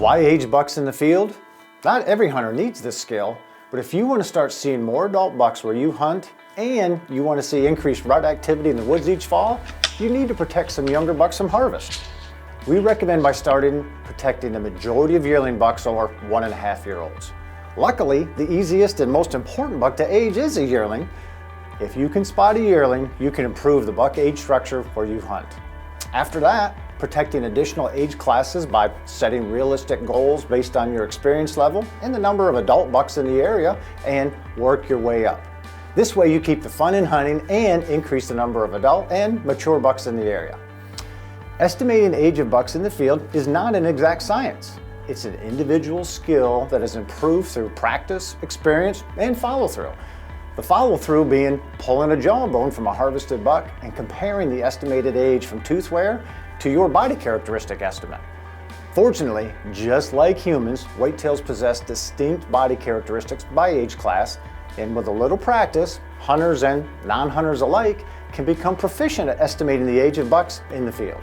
Why age bucks in the field? Not every hunter needs this skill, but if you want to start seeing more adult bucks where you hunt and you want to see increased rut activity in the woods each fall, you need to protect some younger bucks from harvest. We recommend by starting protecting the majority of yearling bucks or 1.5-year-olds. Luckily, the easiest and most important buck to age is a yearling. If you can spot a yearling, you can improve the buck age structure where you hunt. After that, protecting additional age classes by setting realistic goals based on your experience level and the number of adult bucks in the area, and work your way up. This way you keep the fun in hunting and increase the number of adult and mature bucks in the area. Estimating age of bucks in the field is not an exact science. It's an individual skill that is improved through practice, experience, and follow-through. The follow-through being pulling a jawbone from a harvested buck and comparing the estimated age from tooth wear to your body characteristic estimate. Fortunately, just like humans, whitetails possess distinct body characteristics by age class, and with a little practice, hunters and non-hunters alike can become proficient at estimating the age of bucks in the field.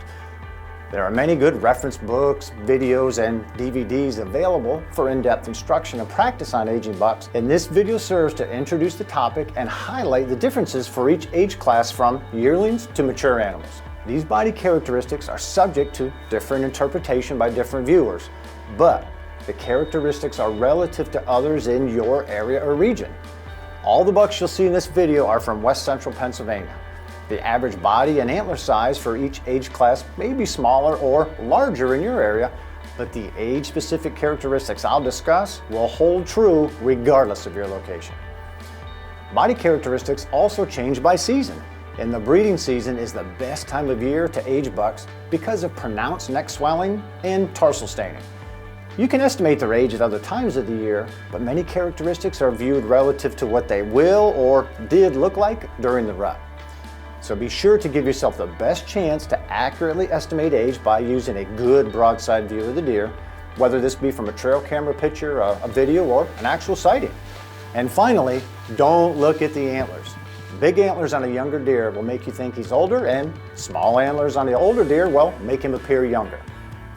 There are many good reference books, videos, and DVDs available for in-depth instruction and practice on aging bucks, and this video serves to introduce the topic and highlight the differences for each age class from yearlings to mature animals. These body characteristics are subject to different interpretation by different viewers, but the characteristics are relative to others in your area or region. All the bucks you'll see in this video are from West Central Pennsylvania. The average body and antler size for each age class may be smaller or larger in your area, but the age-specific characteristics I'll discuss will hold true regardless of your location. Body characteristics also change by season, and the breeding season is the best time of year to age bucks because of pronounced neck swelling and tarsal staining. You can estimate their age at other times of the year, but many characteristics are viewed relative to what they will or did look like during the rut. So be sure to give yourself the best chance to accurately estimate age by using a good broadside view of the deer, whether this be from a trail camera picture, a video, or an actual sighting. And finally, don't look at the antlers. Big antlers on a younger deer will make you think he's older, and small antlers on the older deer will make him appear younger.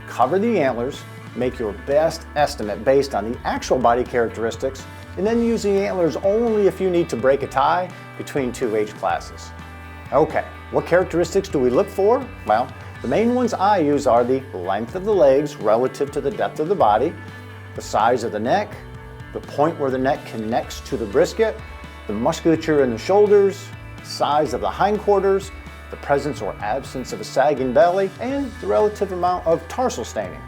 Cover the antlers, make your best estimate based on the actual body characteristics, and then use the antlers only if you need to break a tie between two age classes. Okay, what characteristics do we look for? Well, the main ones I use are the length of the legs relative to the depth of the body, the size of the neck, the point where the neck connects to the brisket, the musculature in the shoulders, size of the hindquarters, the presence or absence of a sagging belly, and the relative amount of tarsal staining.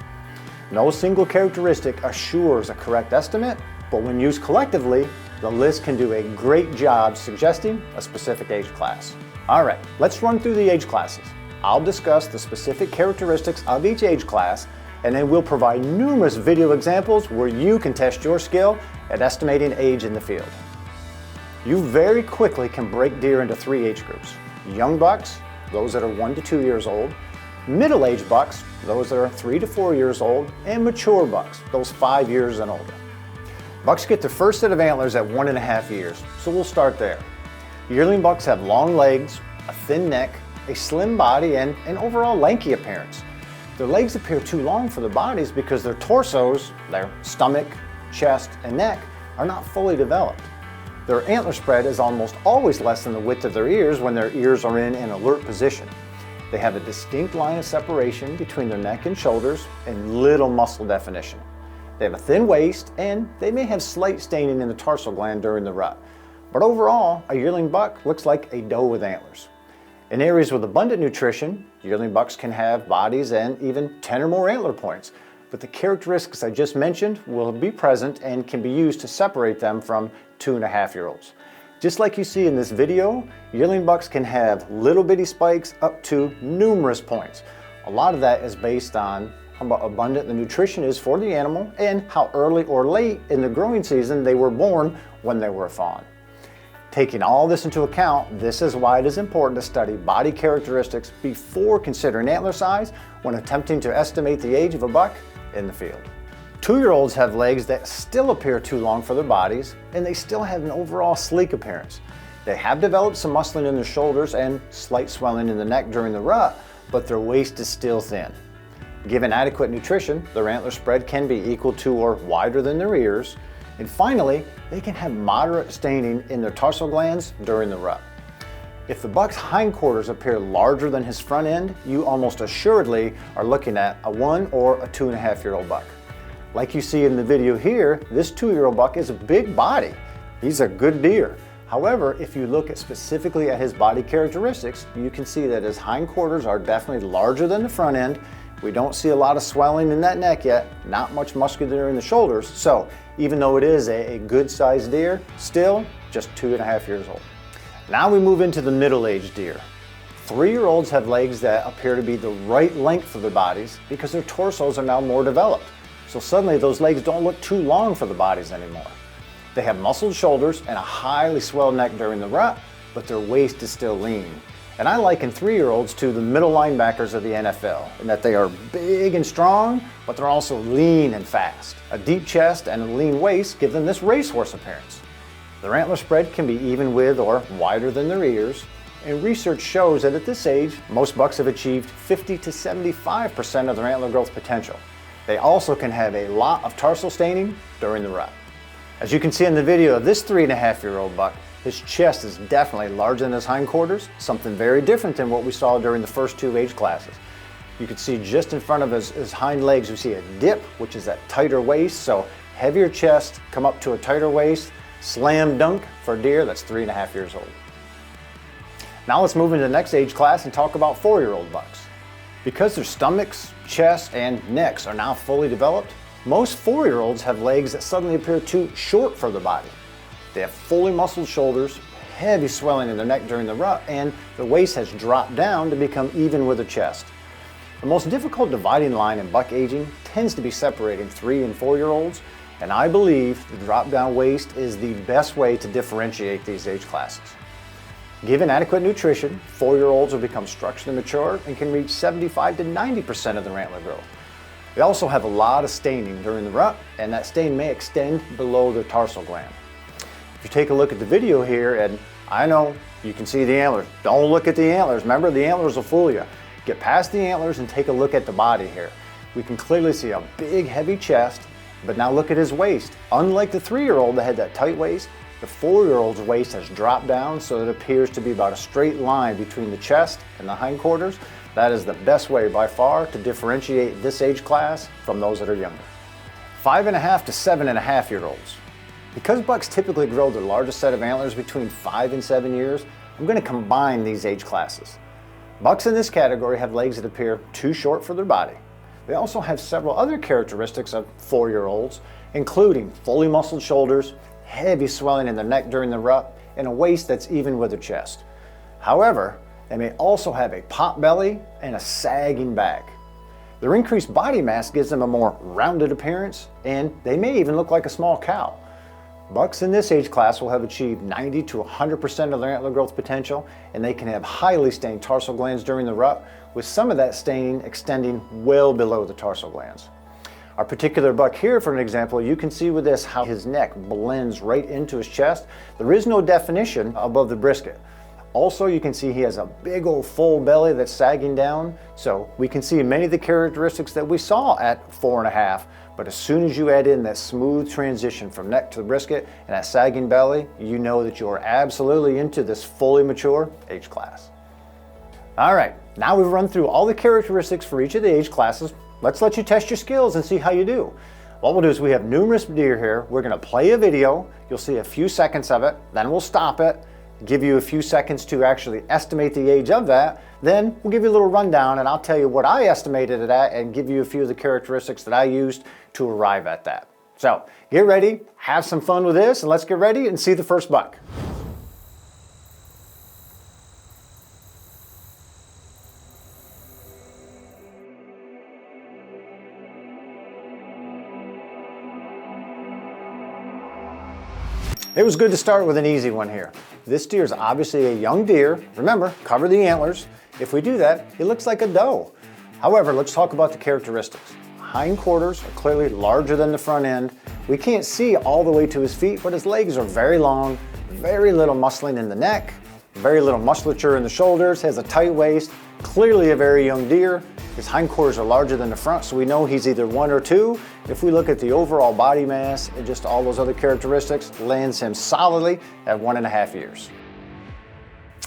No single characteristic assures a correct estimate, but when used collectively, the list can do a great job suggesting a specific age class. All right, let's run through the age classes. I'll discuss the specific characteristics of each age class, and then we'll provide numerous video examples where you can test your skill at estimating age in the field. You very quickly can break deer into 3 age groups: young bucks, those that are 1 to 2 years old; middle-aged bucks, those that are 3 to 4 years old; and mature bucks, those 5 years and older. Bucks get their first set of antlers at 1.5 years, so we'll start there. Yearling bucks have long legs, a thin neck, a slim body, and an overall lanky appearance. Their legs appear too long for their bodies because their torsos, their stomach, chest, and neck, are not fully developed. Their antler spread is almost always less than the width of their ears when their ears are in an alert position. They have a distinct line of separation between their neck and shoulders and little muscle definition. They have a thin waist, and they may have slight staining in the tarsal gland during the rut. But overall, a yearling buck looks like a doe with antlers. In areas with abundant nutrition, yearling bucks can have bodies and even 10 or more antler points, but the characteristics I just mentioned will be present and can be used to separate them from 2.5-year-olds. Just like you see in this video, yearling bucks can have little bitty spikes up to numerous points. A lot of that is based on how abundant the nutrition is for the animal and how early or late in the growing season they were born when they were a fawn. Taking all this into account, this is why it is important to study body characteristics before considering antler size when attempting to estimate the age of a buck in the field. 2-year-olds have legs that still appear too long for their bodies, and they still have an overall sleek appearance. They have developed some muscling in their shoulders and slight swelling in the neck during the rut, but their waist is still thin. Given adequate nutrition, their antler spread can be equal to or wider than their ears. And finally, they can have moderate staining in their tarsal glands during the rut. If the buck's hindquarters appear larger than his front end, you almost assuredly are looking at a 1 or a 2.5-year-old buck. Like you see in the video here, this 2-year-old buck is a big body. He's a good deer. However, if you look specifically at his body characteristics, you can see that his hindquarters are definitely larger than the front end. We don't see a lot of swelling in that neck yet, not much musculature in the shoulders. So even though it is a good sized deer, still just 2.5 years old. Now we move into the middle-aged deer. 3-year-olds have legs that appear to be the right length for their bodies because their torsos are now more developed. So suddenly those legs don't look too long for the bodies anymore. They have muscled shoulders and a highly swelled neck during the rut, but their waist is still lean. And I liken 3-year-olds to the middle linebackers of the NFL in that they are big and strong, but they're also lean and fast. A deep chest and a lean waist give them this racehorse appearance. Their antler spread can be even with or wider than their ears, and research shows that at this age, most bucks have achieved 50 to 75% of their antler growth potential. They also can have a lot of tarsal staining during the rut. As you can see in the video of this 3.5-year-old buck, his chest is definitely larger than his hindquarters, something very different than what we saw during the first 2 age classes. You can see just in front of his hind legs, we see a dip, which is that tighter waist, so heavier chest, come up to a tighter waist, slam dunk for a deer that's 3.5 years old. Now let's move into the next age class and talk about 4-year-old bucks. Because their stomachs, chests, and necks are now fully developed, most 4-year-olds have legs that suddenly appear too short for the body. They have fully muscled shoulders, heavy swelling in their neck during the rut, and the waist has dropped down to become even with the chest. The most difficult dividing line in buck aging tends to be separating 3 and 4-year-olds, and I believe the drop down waist is the best way to differentiate these age classes. Given adequate nutrition, 4-year-olds will become structurally mature and can reach 75 to 90% of their antler growth. They also have a lot of staining during the rut, and that stain may extend below their tarsal gland. If you take a look at the video here, and I know you can see the antlers. Don't look at the antlers. Remember, the antlers will fool you. Get past the antlers and take a look at the body here. We can clearly see a big, heavy chest, but now look at his waist. Unlike the 3-year-old that had that tight waist, the 4-year-old's waist has dropped down so it appears to be about a straight line between the chest and the hindquarters. That is the best way by far to differentiate this age class from those that are younger. 5.5 to 7.5-year-olds. Because bucks typically grow their largest set of antlers between 5 and 7 years, I'm going to combine these age classes. Bucks in this category have legs that appear too short for their body. They also have several other characteristics of 4-year-olds, including fully muscled shoulders, heavy swelling in the neck during the rut, and a waist that's even with their chest. However, they may also have a pot belly and a sagging back. Their increased body mass gives them a more rounded appearance, and they may even look like a small cow. Bucks in this age class will have achieved 90 to 100% of their antler growth potential, and they can have highly stained tarsal glands during the rut, with some of that staining extending well below the tarsal glands. Our particular buck here, for an example, you can see with this how his neck blends right into his chest. There is no definition above the brisket. Also, you can see he has a big old full belly that's sagging down, so we can see many of the characteristics that we saw at 4.5, but as soon as you add in that smooth transition from neck to the brisket and that sagging belly, you know that you're absolutely into this fully mature age class. All right, now we've run through all the characteristics for each of the age classes. Let's let you test your skills and see how you do. What we'll do is we have numerous deer here. We're gonna play a video. You'll see a few seconds of it, then we'll stop it, give you a few seconds to actually estimate the age of that. Then we'll give you a little rundown and I'll tell you what I estimated it at and give you a few of the characteristics that I used to arrive at that. So get ready, have some fun with this, and let's get ready and see the first buck. It was good to start with an easy one here. This deer is obviously a young deer. Remember, cover the antlers. If we do that, he looks like a doe. However, let's talk about the characteristics. Hindquarters are clearly larger than the front end. We can't see all the way to his feet, but his legs are very long, very little muscling in the neck, very little musculature in the shoulders, has a tight waist, Clearly a very young deer. His hindquarters are larger than the front, so we know he's either 1 or 2. If we look at the overall body mass and just all those other characteristics, lands him solidly at 1.5 years.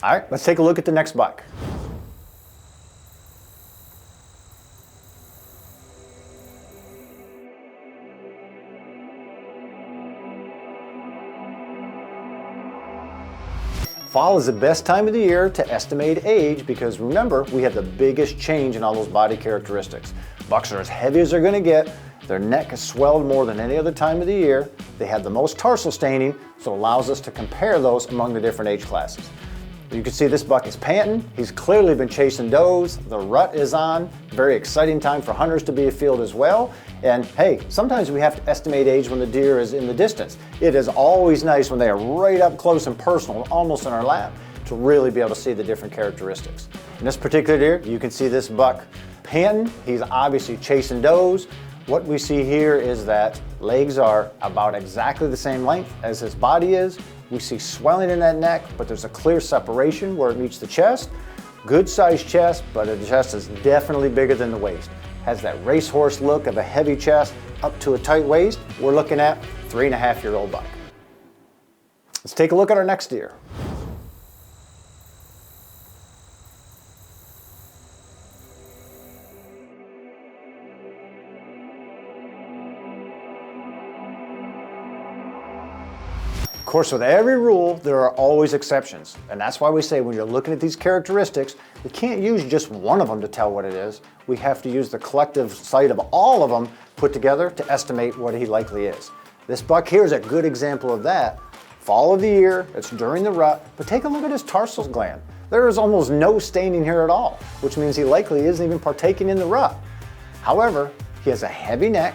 All right, let's take a look at the next buck. Fall is the best time of the year to estimate age because remember, we have the biggest change in all those body characteristics. Bucks are as heavy as they're going to get. Their neck is swelled more than any other time of the year. They have the most tarsal staining, so it allows us to compare those among the different age classes. You can see this buck is panting. He's clearly been chasing does. The rut is on. Very exciting time for hunters to be afield as well. And hey, sometimes we have to estimate age when the deer is in the distance. It is always nice when they are right up close and personal, almost in our lap, to really be able to see the different characteristics. In this particular deer, you can see this buck panting. He's obviously chasing does. What we see here is that legs are about exactly the same length as his body is. We see swelling in that neck, but there's a clear separation where it meets the chest. Good sized chest, but the chest is definitely bigger than the waist. Has that racehorse look of a heavy chest up to a tight waist. We're looking at 3.5-year-old buck. Let's take a look at our next deer. Of course, with every rule, there are always exceptions. And that's why we say when you're looking at these characteristics, we can't use just one of them to tell what it is. We have to use the collective sight of all of them put together to estimate what he likely is. This buck here is a good example of that. Fall of the year, it's during the rut, but take a look at his tarsal gland. There is almost no staining here at all, which means he likely isn't even partaking in the rut. However, he has a heavy neck,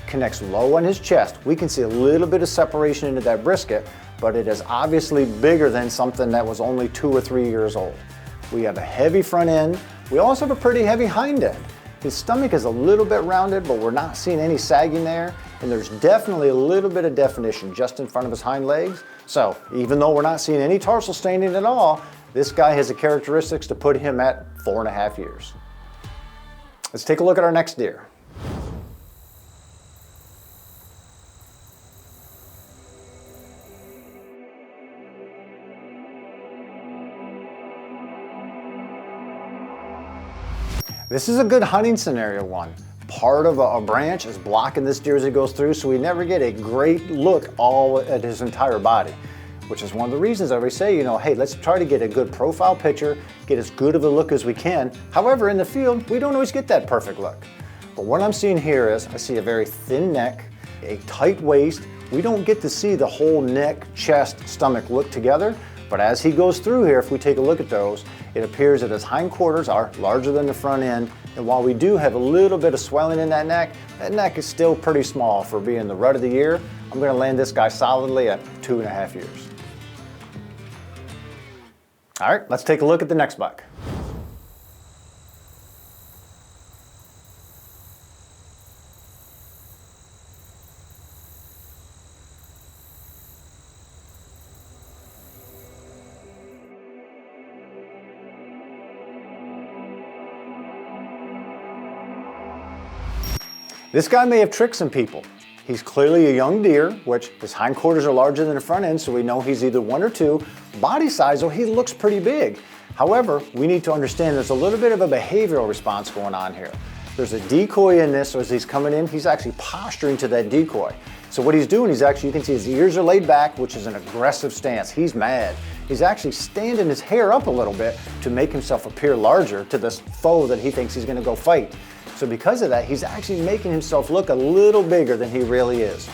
connects low on his chest. We can see a little bit of separation into that brisket, but it is obviously bigger than something that was only 2 or 3 years old. We have a heavy front end. We also have a pretty heavy hind end. His stomach is a little bit rounded, but we're not seeing any sagging there. And there's definitely a little bit of definition just in front of his hind legs. So even though we're not seeing any tarsal staining at all, this guy has the characteristics to put him at 4.5 years. Let's take a look at our next deer. This is a good hunting scenario one. Part of a branch is blocking this deer as he goes through, so we never get a great look all at his entire body, which is one of the reasons I always say, hey, let's try to get a good profile picture, get as good of a look as we can. However, in the field, we don't always get that perfect look. But what I'm seeing here is I see a very thin neck, a tight waist. We don't get to see the whole neck, chest, stomach look together. But as he goes through here, if we take a look at those, it appears that his hindquarters are larger than the front end. And while we do have a little bit of swelling in that neck is still pretty small for being the rut of the year. I'm going to land this guy solidly at 2.5 years. All right, let's take a look at the next buck. This guy may have tricked some people. He's clearly a young deer, which his hindquarters are larger than the front end, so we know he's either 1 or 2. Body size, though, he looks pretty big. However, we need to understand there's a little bit of a behavioral response going on here. There's a decoy in this, so as he's coming in, he's actually posturing to that decoy. So what he's doing, you can see his ears are laid back, which is an aggressive stance. He's mad. He's actually standing his hair up a little bit to make himself appear larger to this foe that he thinks he's going to go fight. So because of that, he's actually making himself look a little bigger than he really is.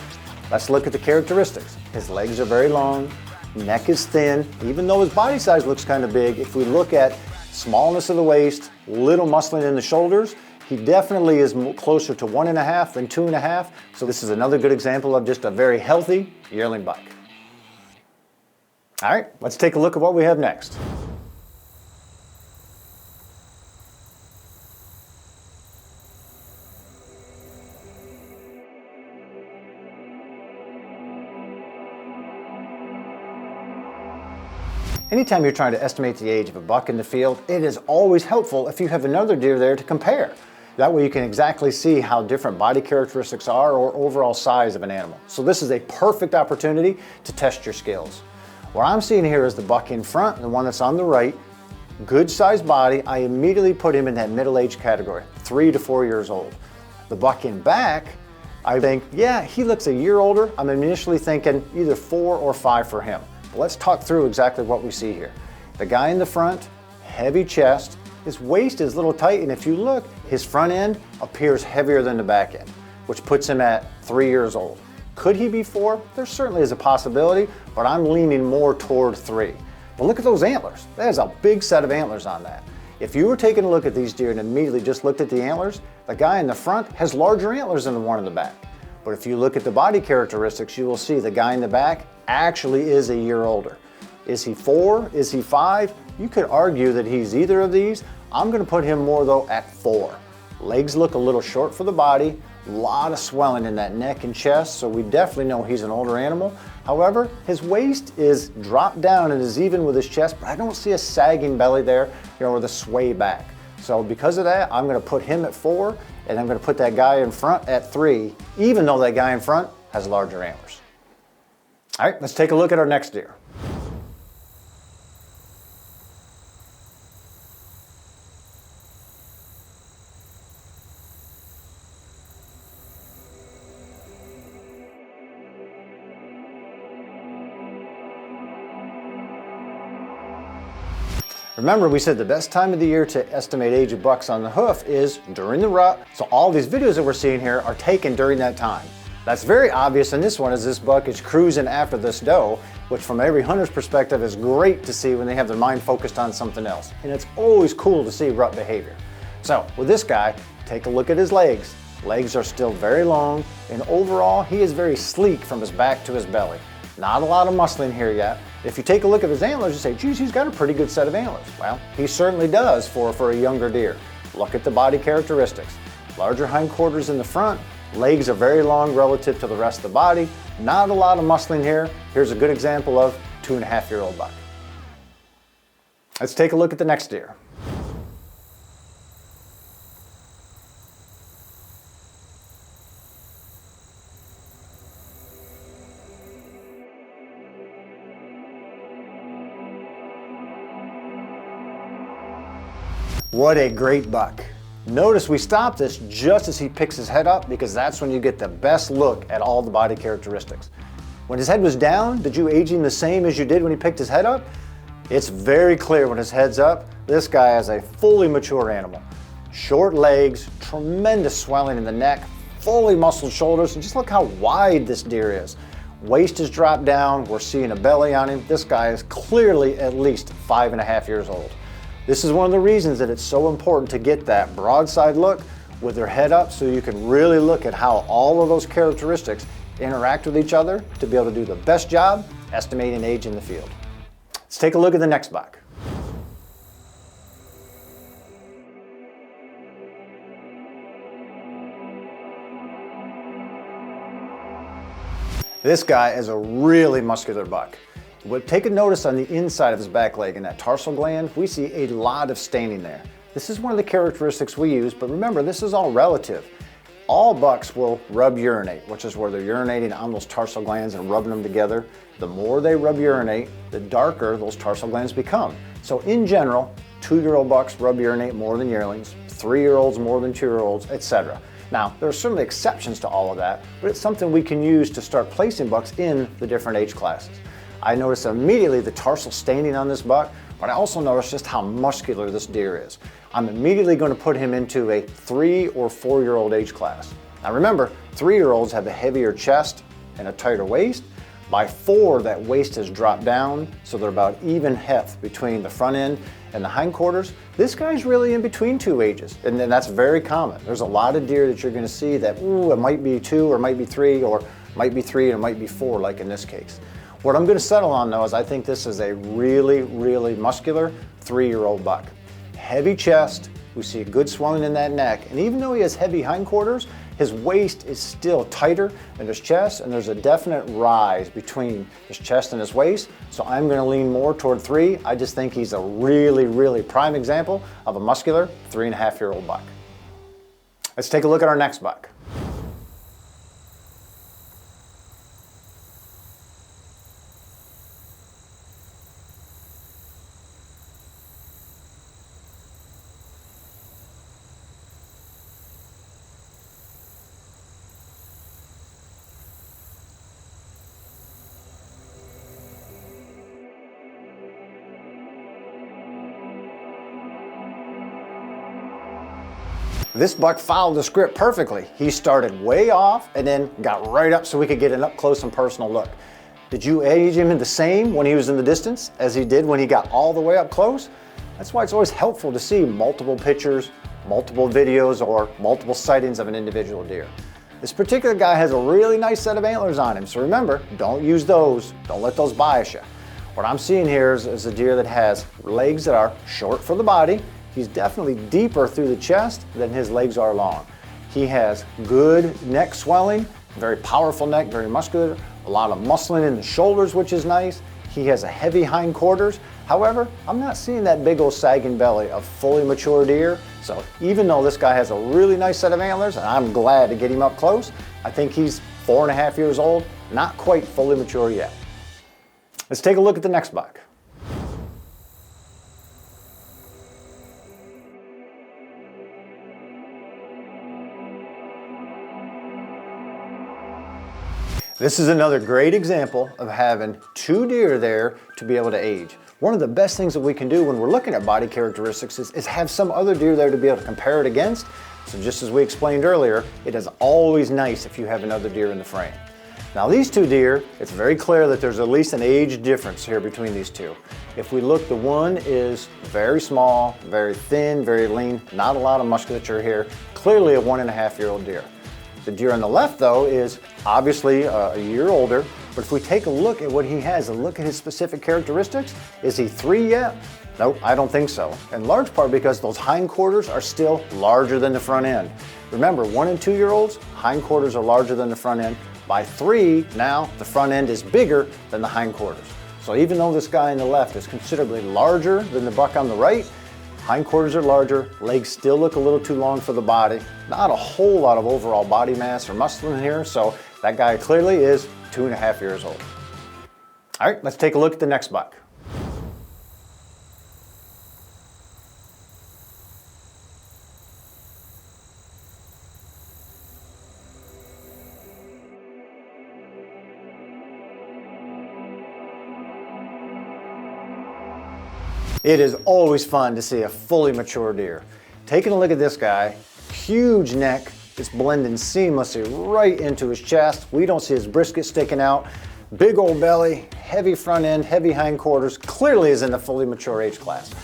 Let's look at the characteristics. His legs are very long, neck is thin. Even though his body size looks kind of big, if we look at smallness of the waist, little muscling in the shoulders, he definitely is closer to 1.5 than 2.5. So this is another good example of just a very healthy yearling buck. All right, let's take a look at what we have next. Anytime you're trying to estimate the age of a buck in the field, it is always helpful if you have another deer there to compare. That way you can exactly see how different body characteristics are or overall size of an animal. So this is a perfect opportunity to test your skills. What I'm seeing here is the buck in front, the one that's on the right, good sized body. I immediately put him in that middle-aged category, 3 to 4 years old. The buck in back, I think, yeah, he looks a year older. I'm initially thinking either 4 or 5 for him. But let's talk through exactly what we see here. The guy in the front, heavy chest, his waist is a little tight, and if you look, his front end appears heavier than the back end, which puts him at 3 years old. Could he be 4? There certainly is a possibility, but I'm leaning more toward 3. But look at those antlers. That is a big set of antlers on that. If you were taking a look at these deer and immediately just looked at the antlers, the guy in the front has larger antlers than the one in the back. But if you look at the body characteristics, you will see the guy in the back actually is a year older. Is he 4? Is he 5? You could argue that he's either of these. I'm going to put him more though at 4. Legs look a little short for the body, a lot of swelling in that neck and chest, so we definitely know he's an older animal. However, his waist is dropped down and is even with his chest, but I don't see a sagging belly there, or the sway back. So because of that, I'm going to put him at 4, and I'm going to put that guy in front at 3, even though that guy in front has larger antlers. All right, let's take a look at our next deer. Remember, we said the best time of the year to estimate age of bucks on the hoof is during the rut. So all these videos that we're seeing here are taken during that time. That's very obvious in this one, as this buck is cruising after this doe, which from every hunter's perspective is great to see when they have their mind focused on something else. And it's always cool to see rut behavior. So with this guy, take a look at his legs. Legs are still very long, and overall he is very sleek from his back to his belly. Not a lot of muscling here yet. If you take a look at his antlers, you say, geez, he's got a pretty good set of antlers. Well, he certainly does for a younger deer. Look at the body characteristics. Larger hindquarters in the front, legs are very long relative to the rest of the body. Not a lot of muscling here. Here's a good example of 2.5-year-old buck. Let's take a look at the next deer. What a great buck. Notice we stop this just as he picks his head up, because that's when you get the best look at all the body characteristics. When his head was down, did you age him the same as you did when he picked his head up? It's very clear when his head's up, this guy is a fully mature animal. Short legs, tremendous swelling in the neck, fully muscled shoulders, and just look how wide this deer is. Waist is dropped down, we're seeing a belly on him. This guy is clearly at least 5.5 years old. This is one of the reasons that it's so important to get that broadside look with their head up, so you can really look at how all of those characteristics interact with each other to be able to do the best job estimating age in the field. Let's take a look at the next buck. This guy is a really muscular buck. Take a notice on the inside of his back leg in that tarsal gland. We see a lot of staining there. This is one of the characteristics we use, but remember, this is all relative. All bucks will rub urinate, which is where they're urinating on those tarsal glands and rubbing them together. The more they rub urinate, the darker those tarsal glands become. So in general, 2-year-old bucks rub urinate more than yearlings, 3-year-olds more than 2-year-olds, etc. Now, there are certainly exceptions to all of that, but it's something we can use to start placing bucks in the different age classes. I noticed immediately the tarsal staining on this buck, but I also noticed just how muscular this deer is. I'm immediately going to put him into a 3 or 4-year-old age class. Now remember, 3-year-olds have a heavier chest and a tighter waist. By 4, that waist has dropped down, so they're about even heft between the front end and the hindquarters. This guy's really in between 2 ages, and that's very common. There's a lot of deer that you're going to see that, ooh, it might be 2 or might be 3, or might be 3 and it might be 4, like in this case. What I'm going to settle on though is I think this is a really, really muscular 3-year-old buck. Heavy chest, we see good swelling in that neck, and even though he has heavy hindquarters, his waist is still tighter than his chest, and there's a definite rise between his chest and his waist. So I'm going to lean more toward 3. I just think he's a really, really prime example of a muscular 3.5-year-old buck. Let's take a look at our next buck. This buck followed the script perfectly. He started way off and then got right up so we could get an up close and personal look. Did you age him the same when he was in the distance as he did when he got all the way up close? That's why it's always helpful to see multiple pictures, multiple videos, or multiple sightings of an individual deer. This particular guy has a really nice set of antlers on him, so remember, don't use those. Don't let those bias you. What I'm seeing here is a deer that has legs that are short for the body. He's definitely deeper through the chest than his legs are long. He has good neck swelling, very powerful neck, very muscular, a lot of muscling in the shoulders, which is nice. He has a heavy hindquarters. However, I'm not seeing that big old sagging belly of fully mature deer. So even though this guy has a really nice set of antlers, and I'm glad to get him up close, I think he's 4.5 years old, not quite fully mature yet. Let's take a look at the next buck. This is another great example of having 2 deer there to be able to age. One of the best things that we can do when we're looking at body characteristics is have some other deer there to be able to compare it against. So just as we explained earlier, it is always nice if you have another deer in the frame. Now these 2 deer, it's very clear that there's at least an age difference here between these 2. If we look, the one is very small, very thin, very lean, not a lot of musculature here, clearly a 1.5-year-old deer. The deer on the left, though, is obviously a year older, but if we take a look at what he has and look at his specific characteristics, is he 3 yet? Nope, I don't think so. In large part because those hindquarters are still larger than the front end. Remember, 1 and 2-year-olds, hindquarters are larger than the front end. By 3, now the front end is bigger than the hindquarters. So even though this guy on the left is considerably larger than the buck on the right, hindquarters are larger, legs still look a little too long for the body. Not a whole lot of overall body mass or muscle in here, so that guy clearly is 2.5 years old. All right, let's take a look at the next buck. It is always fun to see a fully mature deer. Taking a look at this guy, huge neck, it's blending seamlessly right into his chest. We don't see his brisket sticking out. Big old belly, heavy front end, heavy hindquarters, clearly is in the fully mature age class.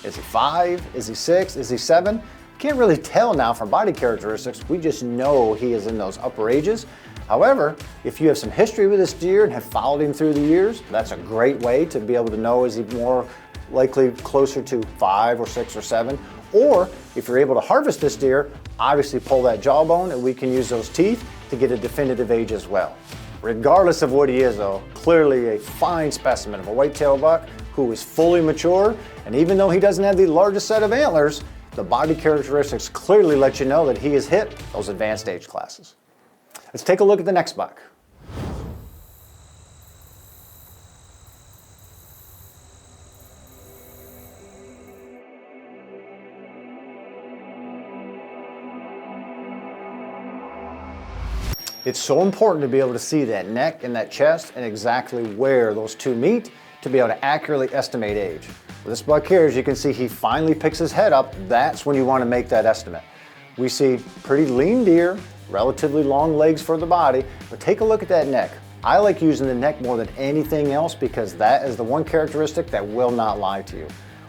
Is he 5? Is he 6? Is he 7? Can't really tell now from body characteristics. We just know he is in those upper ages. However, if you have some history with this deer and have followed him through the years, that's a great way to be able to know, is he more likely closer to 5 or 6 or 7. Or if you're able to harvest this deer, obviously pull that jawbone and we can use those teeth to get a definitive age as well. Regardless of what he is though, clearly a fine specimen of a whitetail buck who is fully mature, and even though he doesn't have the largest set of antlers, the body characteristics clearly let you know that he has hit those advanced age classes. Let's take a look at the next buck. It's so important to be able to see that neck and that chest and exactly where those 2 meet to be able to accurately estimate age. With this buck here, as you can see, he finally picks his head up. That's when you want to make that estimate. We see pretty lean deer, relatively long legs for the body, but take a look at that neck. I like using the neck more than anything else because that is the one characteristic that will not lie to you.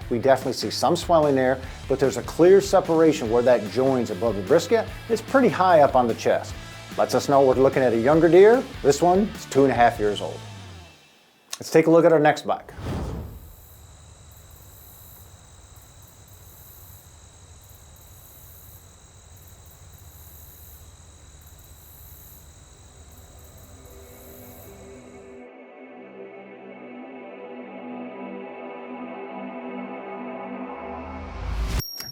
We definitely see some swelling there, but there's a clear separation where that joins above the brisket. It's pretty high up on the chest. Lets us know we're looking at a younger deer. This one is 2.5 years old. Let's take a look at our next buck.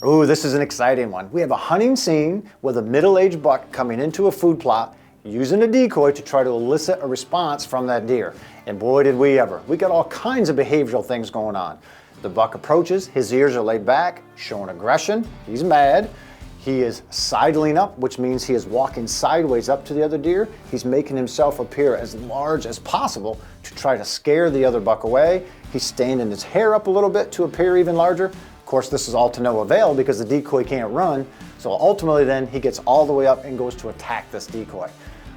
Ooh, this is an exciting one. We have a hunting scene with a middle-aged buck coming into a food plot using a decoy to try to elicit a response from that deer. And boy, did we ever. We got all kinds of behavioral things going on. The buck approaches, his ears are laid back, showing aggression, he's mad. He is sidling up, which means he is walking sideways up to the other deer. He's making himself appear as large as possible to try to scare the other buck away. He's standing his hair up a little bit to appear even larger. Of course, this is all to no avail because the decoy can't run. So ultimately then he gets all the way up and goes to attack this decoy.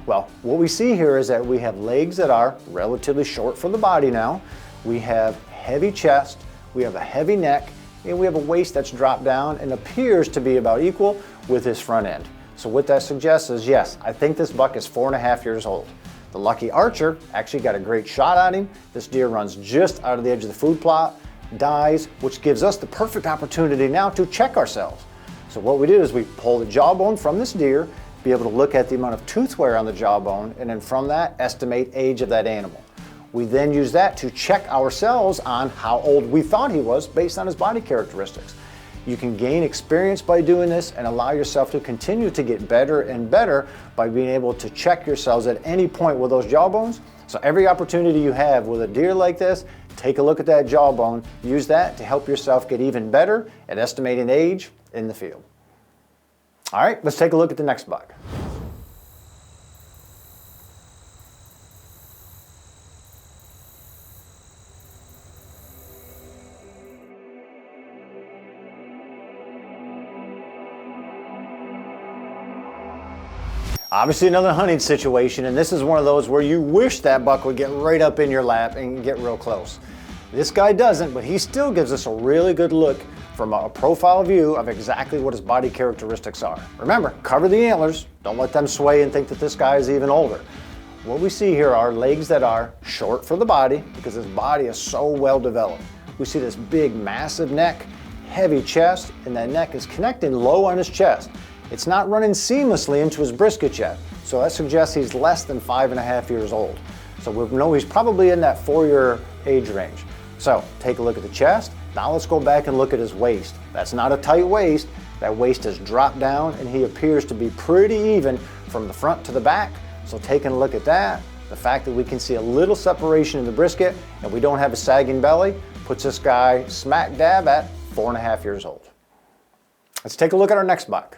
Well, what we see here is that we have legs that are relatively short for the body now. We have heavy chest, we have a heavy neck, and we have a waist that's dropped down and appears to be about equal with his front end. So what that suggests is, yes, I think this buck is 4.5 years old. The lucky archer actually got a great shot at him. This deer runs just out of the edge of the food plot, dies, which gives us the perfect opportunity now to check ourselves. So what we do is we pull the jawbone from this deer, be able to look at the amount of tooth wear on the jawbone, and then from that, estimate age of that animal. We then use that to check ourselves on how old we thought he was based on his body characteristics. You can gain experience by doing this and allow yourself to continue to get better and better by being able to check yourselves at any point with those jawbones. So every opportunity you have with a deer like this, take a look at that jawbone, use that to help yourself get even better at estimating age in the field. All right, let's take a look at the next buck. Obviously another hunting situation, and this is one of those where you wish that buck would get right up in your lap and get real close. This guy doesn't, but he still gives us a really good look from a profile view of exactly what his body characteristics are. Remember, cover the antlers, don't let them sway and think that this guy is even older. What we see here are legs that are short for the body because his body is so well developed. We see this big, massive neck, heavy chest, and that neck is connecting low on his chest. It's not running seamlessly into his brisket yet, so that suggests he's less than 5.5 years old. So we know he's probably in that 4-year age range. So take a look at the chest. Now let's go back and look at his waist. That's not a tight waist. That waist is dropped down and he appears to be pretty even from the front to the back. So taking a look at that, the fact that we can see a little separation in the brisket and we don't have a sagging belly puts this guy smack dab at 4.5 years old. Let's take a look at our next buck.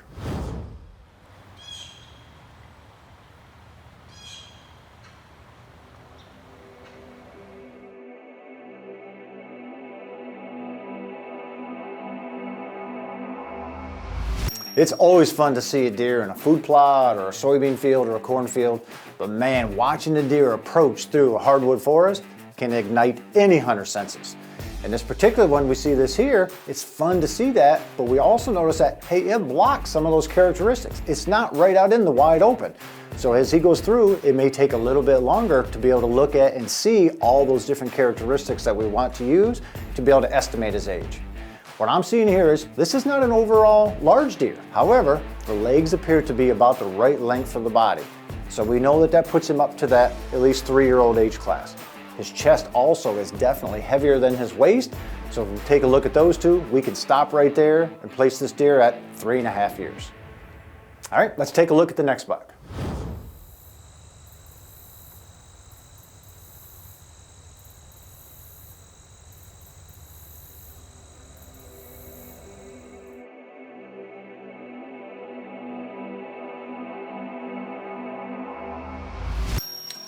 It's always fun to see a deer in a food plot or a soybean field or a cornfield, but man, watching the deer approach through a hardwood forest can ignite any hunter's senses. In this particular one, we see this here, it's fun to see that, but we also notice that, hey, it blocks some of those characteristics. It's not right out in the wide open. So as he goes through, it may take a little bit longer to be able to look at and see all those different characteristics that we want to use to be able to estimate his age. What I'm seeing here is this is not an overall large deer. However, the legs appear to be about the right length for the body. So we know that that puts him up to that at least 3-year-old age class. His chest also is definitely heavier than his waist. So if we take a look at those two, we can stop right there and place this deer at 3.5 years. All right, let's take a look at the next buck.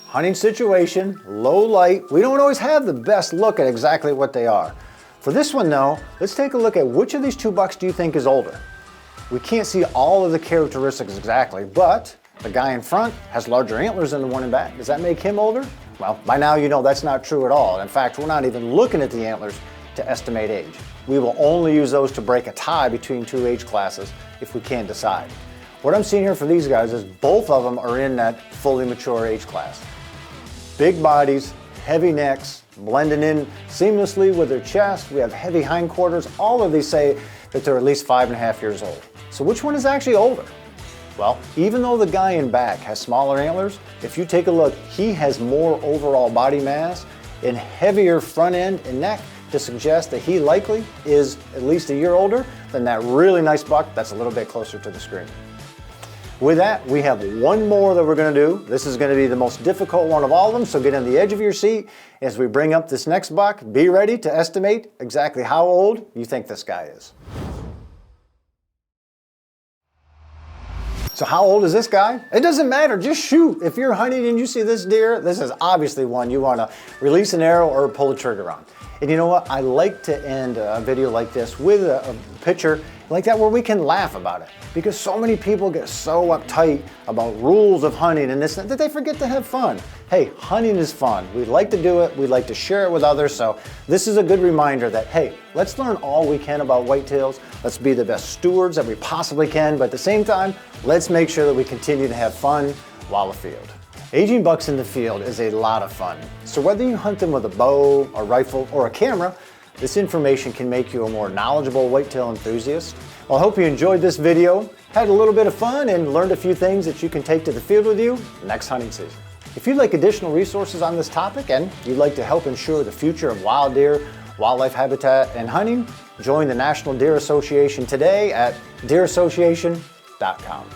Hunting situation, low light. We don't always have the best look at exactly what they are. For this one though, let's take a look at which of these two bucks do you think is older? We can't see all of the characteristics exactly, but the guy in front has larger antlers than the one in back. Does that make him older? Well, by now you know that's not true at all. In fact, we're not even looking at the antlers to estimate age. We will only use those to break a tie between two age classes if we can decide. What I'm seeing here for these guys is both of them are in that fully mature age class. Big bodies, heavy necks, blending in seamlessly with their chest. We have heavy hindquarters. All of these say that they're at least 5.5 years old. So which one is actually older? Well, even though the guy in back has smaller antlers, if you take a look, he has more overall body mass and heavier front end and neck to suggest that he likely is at least a year older than that really nice buck that's a little bit closer to the screen. With that, we have one more that we're going to do. This is going to be the most difficult one of all of them, so get on the edge of your seat as we bring up this next buck. Be ready to estimate exactly how old you think this guy is. So how old is this guy? It doesn't matter, just shoot. If you're hunting and you see this deer, this is obviously one you want to release an arrow or pull the trigger on. And you know what? I like to end a video like this with a picture like that where we can laugh about it. Because so many people get so uptight about rules of hunting and this that they forget to have fun. Hey, hunting is fun. We like to do it. We like to share it with others. So this is a good reminder that, hey, let's learn all we can about whitetails. Let's be the best stewards that we possibly can. But at the same time, let's make sure that we continue to have fun while afield. Aging bucks in the field is a lot of fun. So whether you hunt them with a bow, a rifle, or a camera, this information can make you a more knowledgeable whitetail enthusiast. Well, I hope you enjoyed this video, had a little bit of fun, and learned a few things that you can take to the field with you next hunting season. If you'd like additional resources on this topic and you'd like to help ensure the future of wild deer, wildlife habitat, and hunting, join the National Deer Association today at deerassociation.com.